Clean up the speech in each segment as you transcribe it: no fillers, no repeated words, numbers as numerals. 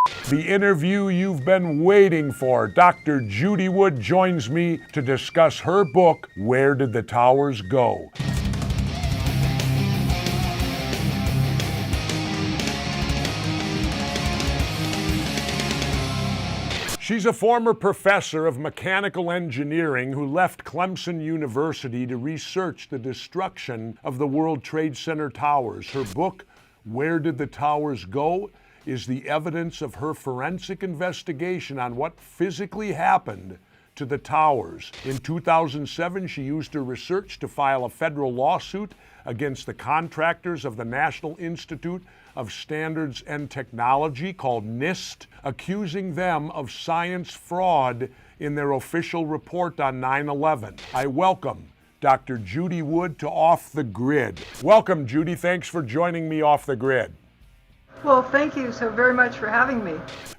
The interview you've been waiting for. Dr. Judy Wood joins me to discuss her book, Where Did the Towers Go? She's a former professor of mechanical engineering who left Clemson University to research the destruction of the World Trade Center towers. Her book, Where Did the Towers Go?, is the evidence of her forensic investigation on what physically happened to the towers. In 2007, she used her research to file a federal lawsuit against the contractors of the National Institute of Standards and Technology, called NIST, accusing them of science fraud in their official report on 9/11. I welcome Dr. Judy Wood to Off the Grid. Welcome, Judy. Thanks for joining me off the grid. Well, thank you so very much for having me.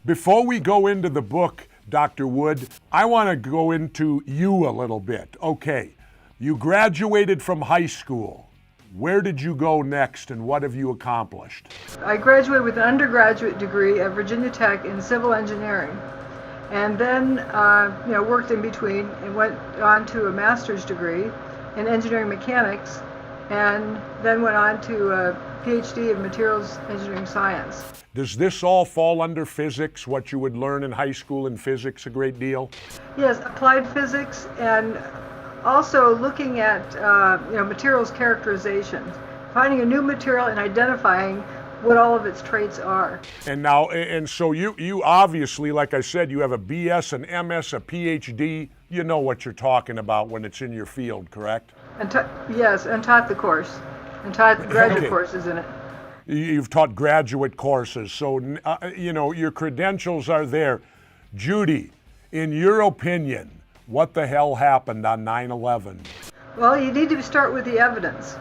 Before we go into the book, Dr. Wood, I want to go into you a little bit. Okay, you graduated from high school. Where did you go next and what have you accomplished? I graduated with an undergraduate degree at Virginia Tech in civil engineering, and then worked in between and went on to a master's degree in engineering mechanics, and then went on to a PhD in materials engineering science. Does this all fall under physics, what you would learn in high school in physics a great deal? Yes, applied physics, and also looking at materials characterization, finding a new material and identifying what all of its traits are. And so you obviously, like I said, you have a BS, an MS, a PhD. You know what you're talking about when it's in your field, correct? Yes, and taught the course, and taught graduate Okay. courses in it. You've taught graduate courses, so your credentials are there. Judy, in your opinion, what the hell happened on 9/11? Well, you need to start with the evidence.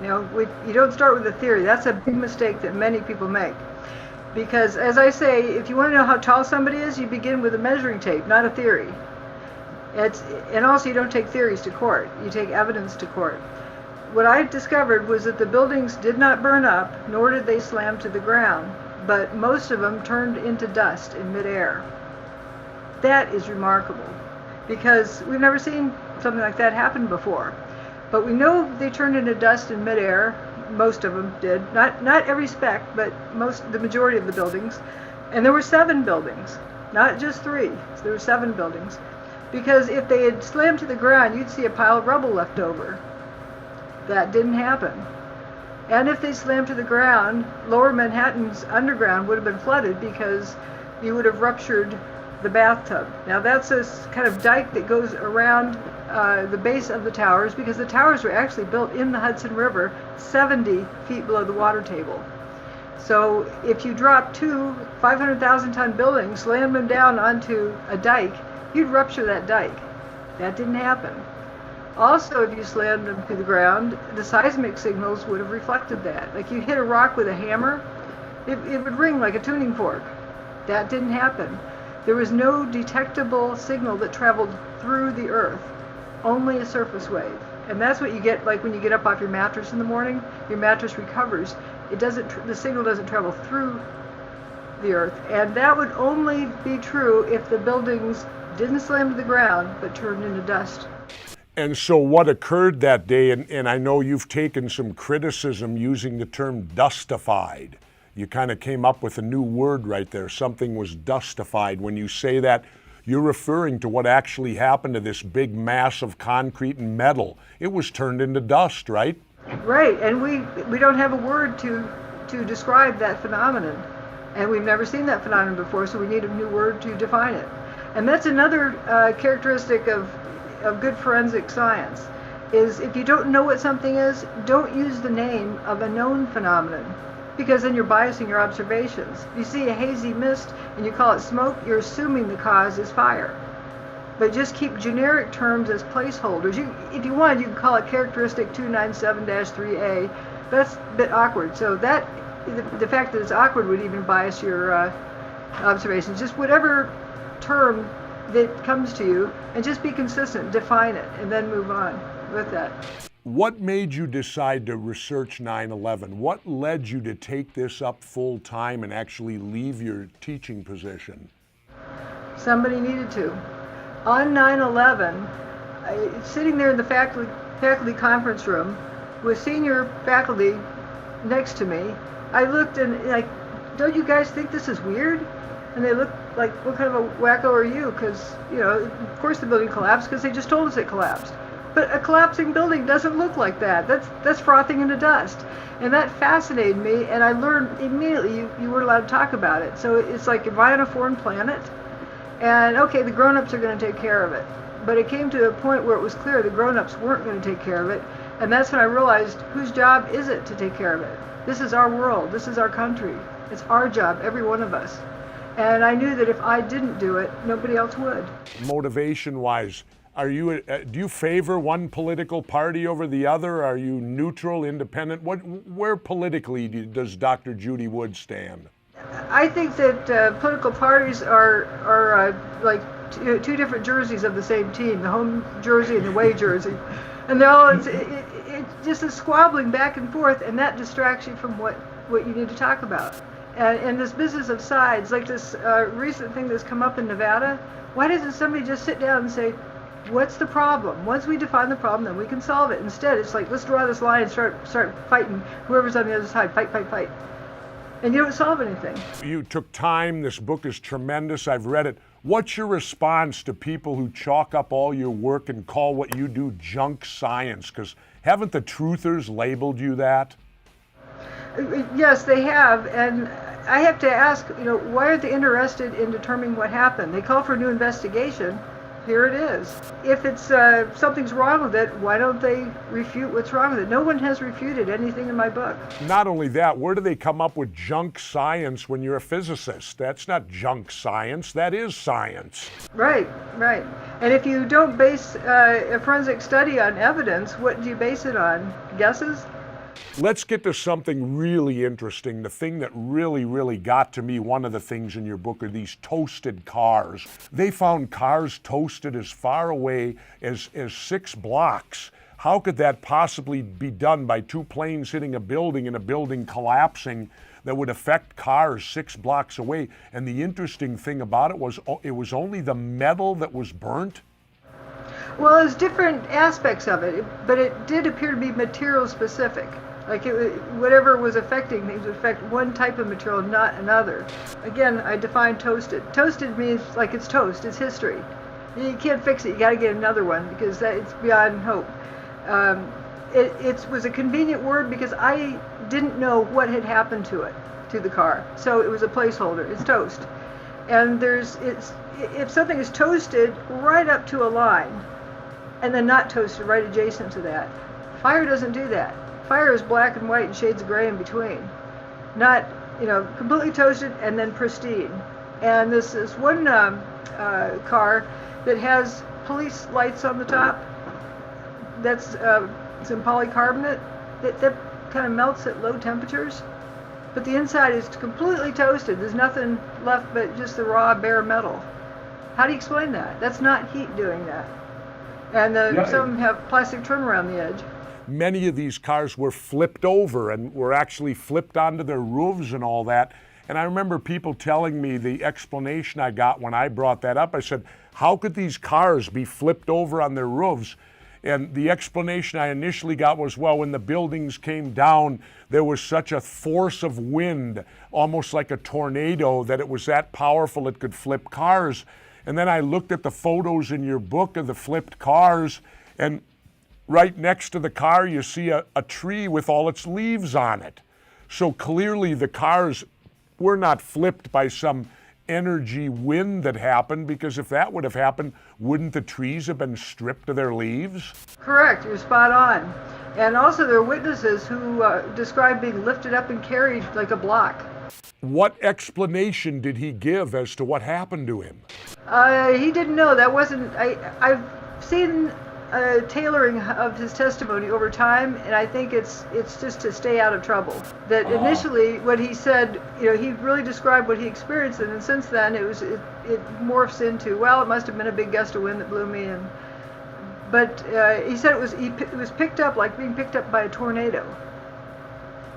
You don't start with the theory. That's a big mistake that many people make. Because, as I say, if you want to know how tall somebody is, you begin with a measuring tape, not a theory. And also, you don't take theories to court. You take evidence to court. What I discovered was that the buildings did not burn up, nor did they slam to the ground, but most of them turned into dust in midair. That is remarkable, because we've never seen something like that happen before. But we know they turned into dust in midair. Most of them did. Not every speck, but the majority of the buildings. And there were 7 buildings, not just 3. So there were 7 buildings. Because if they had slammed to the ground, you'd see a pile of rubble left over. That didn't happen. And if they slammed to the ground, Lower Manhattan's underground would have been flooded because you would have ruptured the bathtub. Now that's a kind of dike that goes around the base of the towers, because the towers were actually built in the Hudson River 70 feet below the water table. So if you drop 2 500,000-ton buildings, slam them down onto a dike, you'd rupture that dike. That didn't happen. Also, if you slammed them to the ground, the seismic signals would have reflected that. Like you hit a rock with a hammer, it would ring like a tuning fork. That didn't happen. There was no detectable signal that traveled through the earth, only a surface wave. And that's what you get like when you get up off your mattress in the morning, your mattress recovers. The signal doesn't travel through the earth. And that would only be true if the buildings didn't slam to the ground, but turned into dust. And so what occurred that day, and I know you've taken some criticism using the term dustified. You kind of came up with a new word right there. Something was dustified. When you say that, you're referring to what actually happened to this big mass of concrete and metal. It was turned into dust, right? Right, and we don't have a word to describe that phenomenon. And we've never seen that phenomenon before, so we need a new word to define it. And that's another characteristic of good forensic science, is if you don't know what something is, don't use the name of a known phenomenon, because then you're biasing your observations. If you see a hazy mist and you call it smoke, you're assuming the cause is fire. But just keep generic terms as placeholders. If you want, you can call it characteristic 297-3A. That's a bit awkward. So the fact that it's awkward would even bias your observations. Just whatever term that comes to you, and just be consistent, define it, and then move on with that. What made you decide to research 9/11? What led you to take this up full time and actually leave your teaching position? Somebody needed to. On 9/11, sitting there in the faculty conference room with senior faculty next to me, I looked and like, don't you guys think this is weird? And they looked like, what kind of a wacko are you? Because, of course the building collapsed because they just told us it collapsed. But a collapsing building doesn't look like that. That's frothing into dust. And that fascinated me, and I learned immediately you weren't allowed to talk about it. So it's like, am I on a foreign planet? And okay, the grown-ups are going to take care of it. But it came to a point where it was clear the grown-ups weren't going to take care of it. And that's when I realized, whose job is it to take care of it? This is our world. This is our country. It's our job, every one of us. And I knew that if I didn't do it, nobody else would. Motivation-wise, do you favor one political party over the other? Are you neutral, independent? Where politically does Dr. Judy Wood stand? I think that political parties are like two different jerseys of the same team, the home jersey and the away jersey. And they're all, it just is squabbling back and forth, and that distracts you from what you need to talk about. And this business of sides, like this recent thing that's come up in Nevada, why doesn't somebody just sit down and say, what's the problem? Once we define the problem, then we can solve it. Instead, it's like, let's draw this line and start fighting whoever's on the other side. Fight, fight, fight. And you don't solve anything. You took time. This book is tremendous. I've read it. What's your response to people who chalk up all your work and call what you do junk science? Because haven't the truthers labeled you that? Yes, they have. And I have to ask, why aren't they interested in determining what happened? They call for a new investigation. Here it is. If it's something's wrong with it, why don't they refute what's wrong with it? No one has refuted anything in my book. Not only that, where do they come up with junk science when you're a physicist? That's not junk science, that is science. Right. And if you don't base a forensic study on evidence, what do you base it on? Guesses? Let's get to something really interesting. The thing that really got to me, one of the things in your book, are these toasted cars. They found cars toasted as far away as 6 blocks. How could that possibly be done by 2 planes hitting a building and a building collapsing that would affect cars 6 blocks away? And the interesting thing about it was only the metal that was burnt. Well, there's different aspects of it, but it did appear to be material specific. Like whatever was affecting things would affect one type of material, not another. Again, I define toasted. Toasted means like it's toast, it's history. You can't fix it, you got to get another one because it's beyond hope. It was a convenient word because I didn't know what had happened to the car. So it was a placeholder, it's toast. And if something is toasted right up to a line, and then not toasted right adjacent to that, fire doesn't do that. Fire is black and white and shades of gray in between. Not, completely toasted and then pristine. And this is one car that has police lights on the top. That's some polycarbonate that kind of melts at low temperatures. But the inside is completely toasted. There's nothing left but just the raw, bare metal. How do you explain that? That's not heat doing that. And some of them have plastic trim around the edge. Many of these cars were flipped over and were actually flipped onto their roofs and all that. And I remember people telling me the explanation I got when I brought that up. I said, how could these cars be flipped over on their roofs? And the explanation I initially got was, well, when the buildings came down, there was such a force of wind, almost like a tornado, that it was that powerful it could flip cars. And then I looked at the photos in your book of the flipped cars, and right next to the car, you see a tree with all its leaves on it. So clearly the cars were not flipped by some energy wind that happened, because if that would have happened, wouldn't the trees have been stripped of their leaves? Correct, you're spot on. And also there are witnesses who describe being lifted up and carried like a block. What explanation did he give as to what happened to him? He didn't know. That wasn't, I've seen tailoring of his testimony over time, and I think it's just to stay out of trouble. That initially, what he said, he really described what he experienced, and then since then it morphs into, well, it must have been a big gust of wind that blew me, but he said it was picked up like being picked up by a tornado.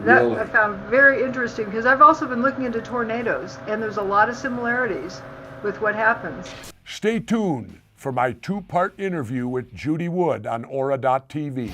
That Really? I found very interesting because I've also been looking into tornadoes, and there's a lot of similarities with what happens. Stay tuned for my two-part interview with Judy Wood on Aura.tv.